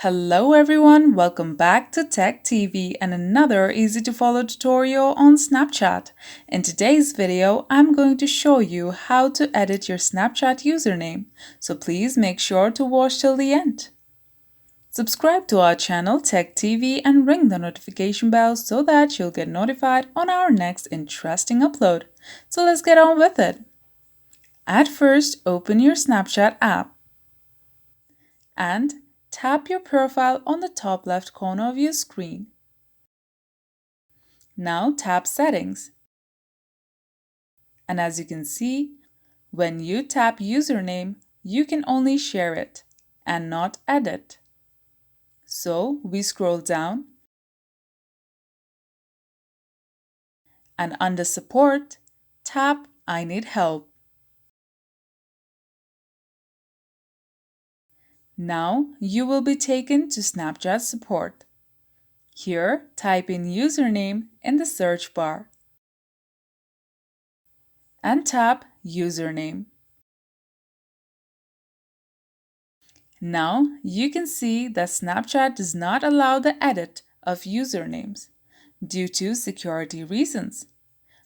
Hello everyone, welcome back to Tech TV and another easy to follow tutorial on Snapchat. In today's video, I'm going to show you how to edit your Snapchat username, so please make sure to watch till the end. Subscribe to our channel Tech TV and ring the notification bell so that you'll get notified on our next interesting upload. So let's get on with it. At first, open your Snapchat app and tap your profile on the top left corner of your screen. Now tap Settings. And as you can see, when you tap Username, you can only share it and not edit. So we scroll down and under Support, tap I need help. Now you will be taken to Snapchat support. Here, type in username in the search bar and tap Username. Now you can see that Snapchat does not allow the edit of usernames due to security reasons.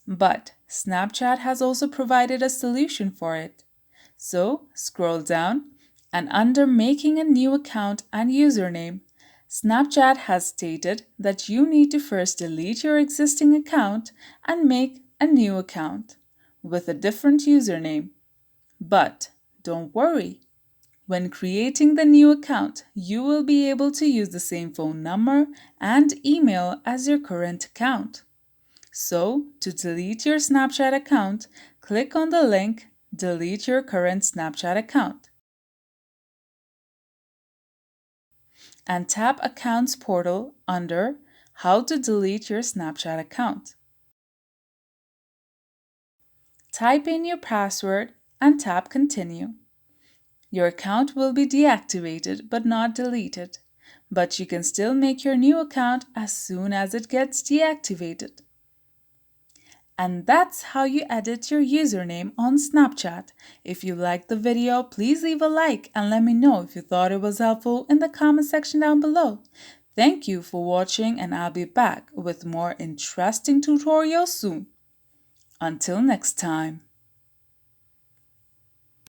But Snapchat has also provided a solution for it. So scroll down and under Making a new account and username, Snapchat has stated that you need to first delete your existing account and make a new account with a different username. But don't worry. When creating the new account, you will be able to use the same phone number and email as your current account. So, to delete your Snapchat account, click on the link Delete your current Snapchat account and tap Accounts Portal under How to delete your Snapchat account. Type in your password and tap Continue. Your account will be deactivated but not deleted, but you can still make your new account as soon as it gets deactivated. And that's how you edit your username on Snapchat. If you liked the video, please leave a like and let me know if you thought it was helpful in the comment section down below. Thank you for watching and I'll be back with more interesting tutorials soon. Until next time.